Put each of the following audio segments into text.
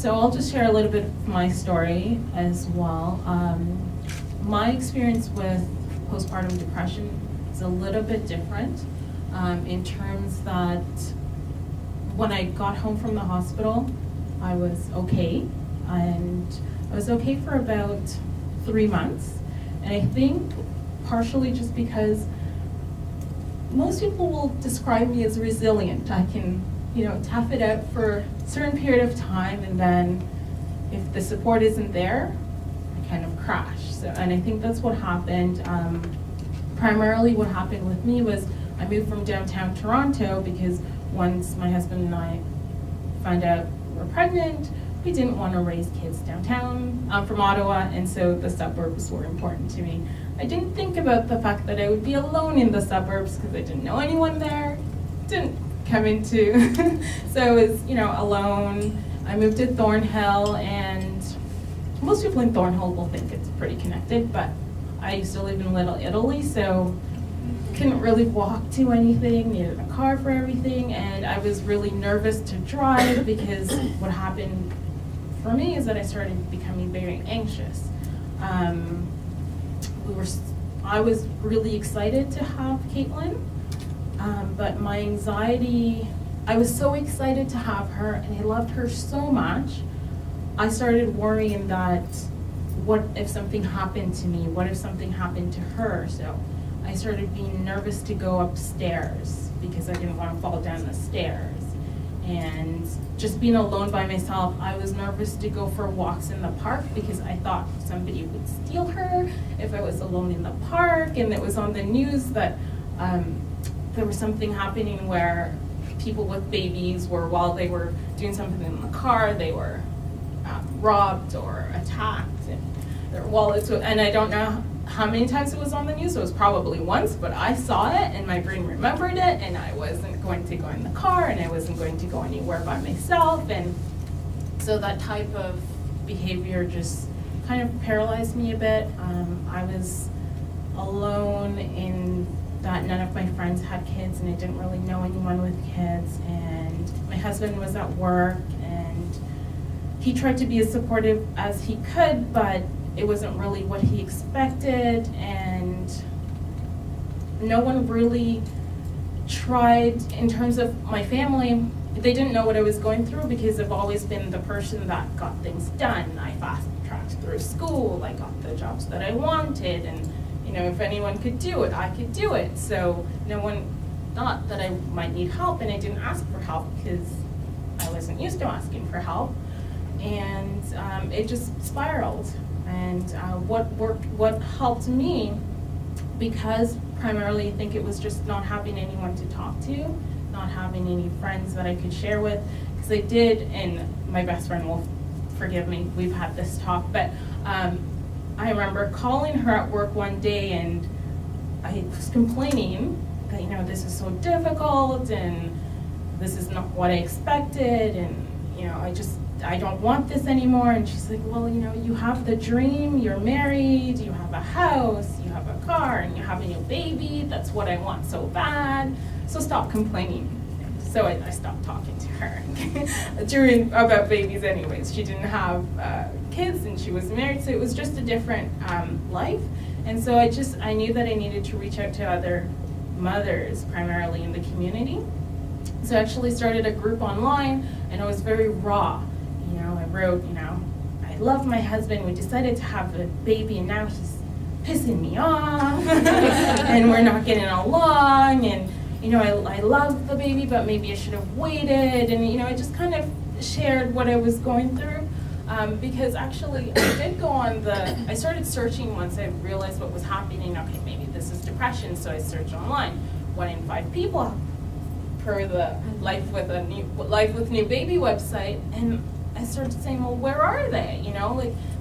So I'll just share a little bit of my story as well. My experience with postpartum depression is a little bit different in terms that when I got home from the hospital, I was okay, and I was okay for about 3 months. And I think partially just because most people will describe me as resilient. I can, tough it out for a certain period of time, and then if the support isn't there, I kind of crash. So, and I think that's what happened. Primarily what happened with me was I moved from downtown Toronto because once my husband and I found out we were pregnant, we didn't want to raise kids downtown. I'm from Ottawa, and so the suburbs were important to me. I didn't think about the fact that I would be alone in the suburbs because I didn't know anyone there. Didn't come into, so I was, alone. I moved to Thornhill, and most people in Thornhill will think it's pretty connected, but I used to live in Little Italy, so couldn't really walk to anything, needed a car for everything, and I was really nervous to drive because what happened for me is that I started becoming very anxious. I was really excited to have Caitlin, but my anxiety, I was so excited to have her, and I loved her so much, I started worrying that what if something happened to me? What if something happened to her? So I started being nervous to go upstairs because I didn't want to fall down the stairs. And just being alone by myself, I was nervous to go for walks in the park because I thought somebody would steal her if I was alone in the park. And it was on the news that there was something happening where people with babies were, while they were doing something in the car, they were robbed or attacked, and their wallets, and I don't know how many times it was on the news. It was probably once, but I saw it and my brain remembered it, and I wasn't going to go in the car, and I wasn't going to go anywhere by myself. And so that type of behavior just kind of paralyzed me a bit. I was alone in that none of my friends had kids, and I didn't really know anyone with kids, and my husband was at work, and he tried to be as supportive as he could, but it wasn't really what he expected, and no one really tried in terms of my family. They didn't know what I was going through because I've always been the person that got things done. I fast-tracked through school, I got the jobs that I wanted, and if anyone could do it, I could do it. So no one thought that I might need help, and I didn't ask for help because I wasn't used to asking for help. And it just spiraled. And what helped me, because primarily I think it was just not having anyone to talk to, not having any friends that I could share with, because I did, and my best friend will forgive me, we've had this talk, but I remember calling her at work one day, and I was complaining that, this is so difficult, and this is not what I expected, and, I don't want this anymore. And she's like, well, you have the dream, you're married, you have a house, you have a car, and you have a new baby. That's what I want so bad. So stop complaining. So I stopped talking to her about babies anyways. She didn't have kids, and she was married, so it was just a different life. And so I knew that I needed to reach out to other mothers, primarily in the community. So I actually started a group online, and it was very raw. I wrote, I love my husband, we decided to have a baby, and now he's pissing me off, and we're not getting along, and, I love the baby, but maybe I should have waited, and, I just kind of shared what I was going through, because actually I did go on I started searching once I realized what was happening. Okay, maybe this is depression, so I searched online. 1 in 5 people per the Life with New Baby website, and I started saying, well, where are they?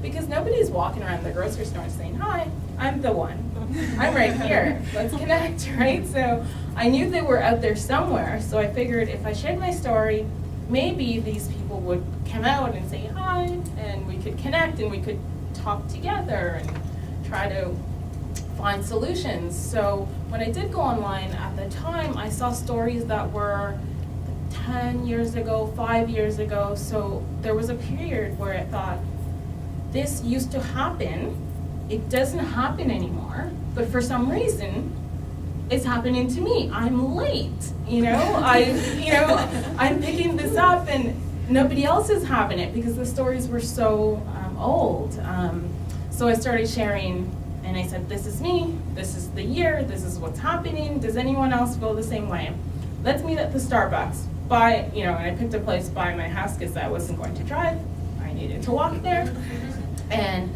Because nobody's walking around the grocery store saying, hi, I'm the one. I'm right here. Let's connect, right? So I knew they were out there somewhere, so I figured if I shared my story, maybe these people would come out and say hi, and we could connect, and we could talk together and try to find solutions. So when I did go online at the time, I saw stories that were 10 years ago, 5 years ago. So there was a period where I thought, this used to happen. It doesn't happen anymore. But for some reason, it's happening to me. I'm late, I'm picking this up and nobody else is having it because the stories were so old. So I started sharing and I said, this is me, this is the year, this is what's happening. Does anyone else feel the same way? Let's meet at the Starbucks. And I picked a place by my house because I wasn't going to drive. I needed to walk there. And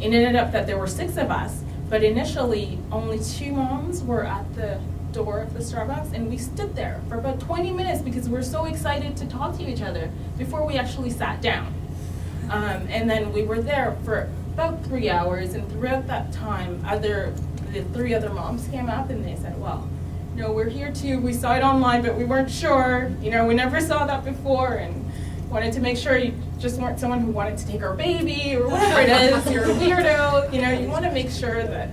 it ended up that there were 6 of us, but initially only 2 moms were at the door of the Starbucks, and we stood there for about 20 minutes because we were so excited to talk to each other before we actually sat down. And then we were there for about 3 hours, and throughout that time, the 3 other moms came up and they said, well, we're here too. We saw it online, but we weren't sure. We never saw that before, and wanted to make sure you just weren't someone who wanted to take our baby or whatever it is. You're a weirdo. You want to make sure that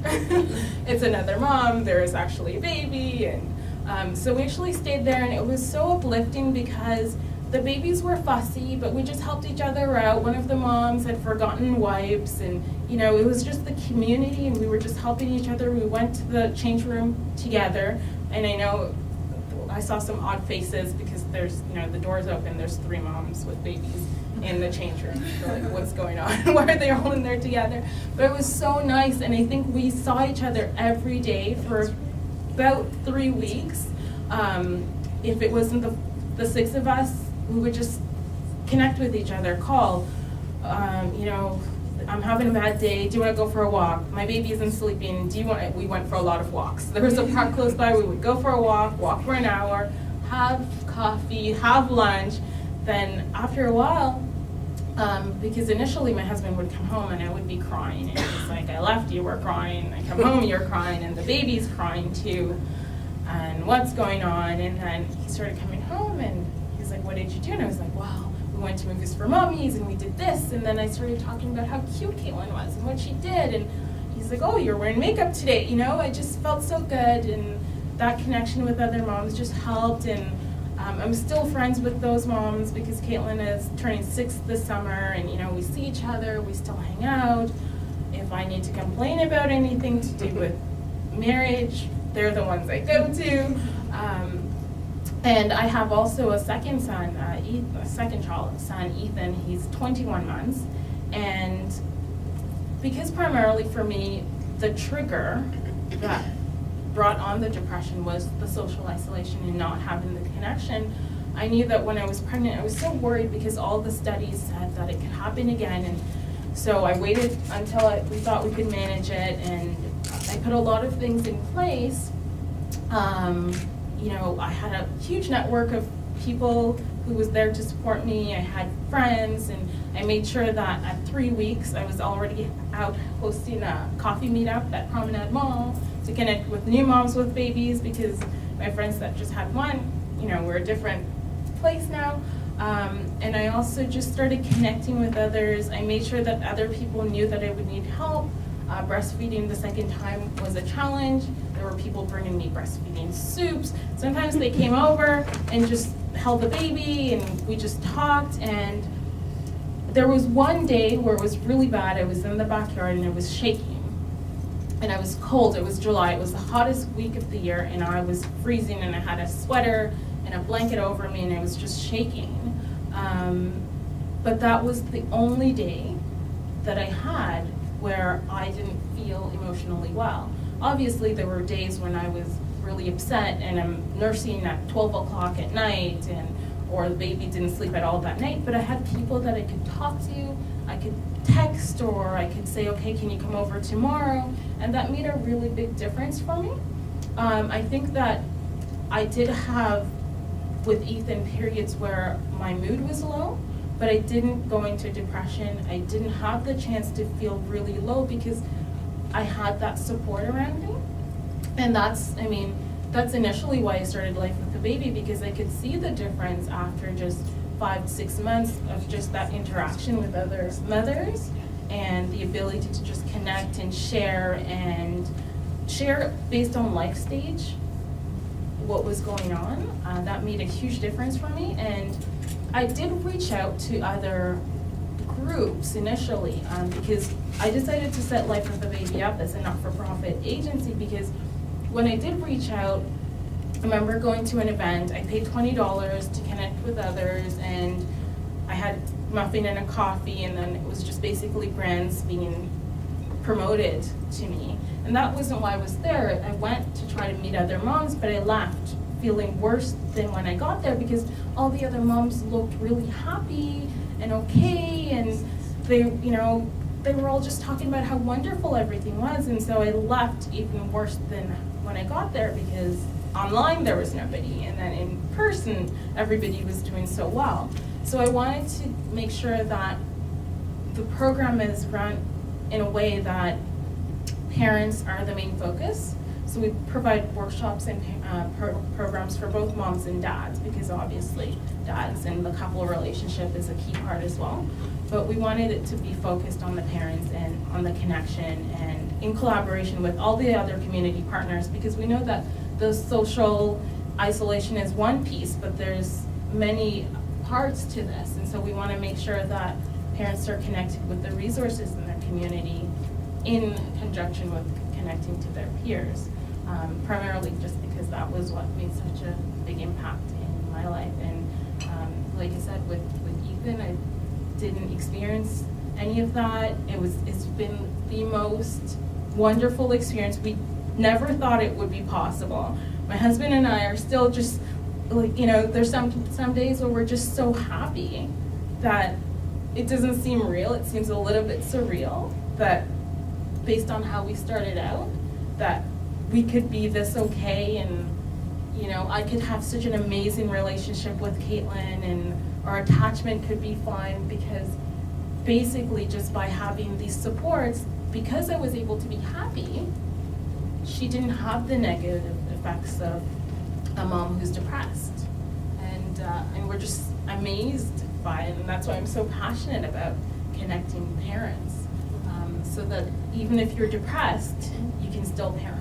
it's another mom. There is actually a baby, and so we actually stayed there, and it was so uplifting because the babies were fussy, but we just helped each other out. One of the moms had forgotten wipes, and it was just the community, and we were just helping each other. We went to the change room together, and I know I saw some odd faces because there's, the door's open, there's 3 moms with babies in the change room. They're like, what's going on? Why are they all in there together? But it was so nice, and I think we saw each other every day for about 3 weeks. If it wasn't the 6 of us, we would just connect with each other, call, I'm having a bad day, do you want to go for a walk? My baby isn't sleeping, we went for a lot of walks. There was a park close by, we would go for a walk for an hour, have coffee, have lunch. Then after a while, because initially my husband would come home and I would be crying, and he's like, I left, you were crying, I come home, you're crying, and the baby's crying too, and what's going on? And then he started coming home and he's like, what did you do? And I was like, wow. We went to Movies for Mummies and we did this, and then I started talking about how cute Caitlin was and what she did, and he's like, oh, you're wearing makeup today, I just felt so good, and that connection with other moms just helped, and I'm still friends with those moms because Caitlin is turning 6 this summer, and we see each other, we still hang out. If I need to complain about anything to do with marriage, they're the ones I go to. And I have also a second son, Ethan. He's 21 months. And because primarily for me, the trigger that brought on the depression was the social isolation and not having the connection, I knew that when I was pregnant, I was so worried because all the studies said that it could happen again. And so I waited until we thought we could manage it, and I put a lot of things in place. I had a huge network of people who was there to support me. I had friends, and I made sure that at 3 weeks I was already out hosting a coffee meetup at Promenade Mall to connect with new moms with babies, because my friends that just had one, we're a different place now. And I also just started connecting with others. I made sure that other people knew that I would need help. Breastfeeding the second time was a challenge. There were people bringing me breastfeeding soups. Sometimes they came over and just held the baby and we just talked. And there was one day where it was really bad. I was in the backyard and I was shaking. And I was cold. It was July. It was the hottest week of the year, and I was freezing, and I had a sweater and a blanket over me, and I was just shaking. But that was the only day that I had where I didn't feel emotionally well. Obviously, there were days when I was really upset and I'm nursing at 12 o'clock at night, or the baby didn't sleep at all that night, but I had people that I could talk to. I could text, or I could say, okay, can you come over tomorrow? And that made a really big difference for me. I think that I did have, with Ethan, periods where my mood was low, but I didn't go into depression. I didn't have the chance to feel really low because I had that support around me. And that's initially why I started Life with the Baby, because I could see the difference after just 5 to 6 months of just that interaction with other mothers, and the ability to just connect and share based on life stage what was going on. That made a huge difference for me, and I did reach out to other groups initially, because I decided to set Life of a Baby up as a not-for-profit agency, because when I did reach out, I remember going to an event, I paid $20 to connect with others, and I had a muffin and a coffee, and then it was just basically brands being promoted to me. And that wasn't why I was there. I went to try to meet other moms, but I left feeling worse than when I got there, because all the other moms looked really happy and okay, and they were all just talking about how wonderful everything was. And so I left even worse than when I got there, because online there was nobody, and then in person everybody was doing so well. So I wanted to make sure that the program is run in a way that parents are the main focus. So we provide workshops and programs for both moms and dads, because obviously dads and the couple relationship is a key part as well. But we wanted it to be focused on the parents and on the connection, and in collaboration with all the other community partners, because we know that the social isolation is one piece, but there's many parts to this. And so we want to make sure that parents are connected with the resources in their community in conjunction with connecting to their peers. Primarily just because that was what made such a big impact in my life. And like I said, with Ethan, I didn't experience any of that. It's been the most wonderful experience. We never thought it would be possible. My husband and I are still just like, there's some days where we're just so happy that it doesn't seem real. It seems a little bit surreal that based on how we started out, that we could be this okay, and I could have such an amazing relationship with Caitlin, and our attachment could be fine, because basically just by having these supports, because I was able to be happy, she didn't have the negative effects of a mom who's depressed. And we're just amazed by it, and that's why I'm so passionate about connecting parents, so that even if you're depressed, you can still parent.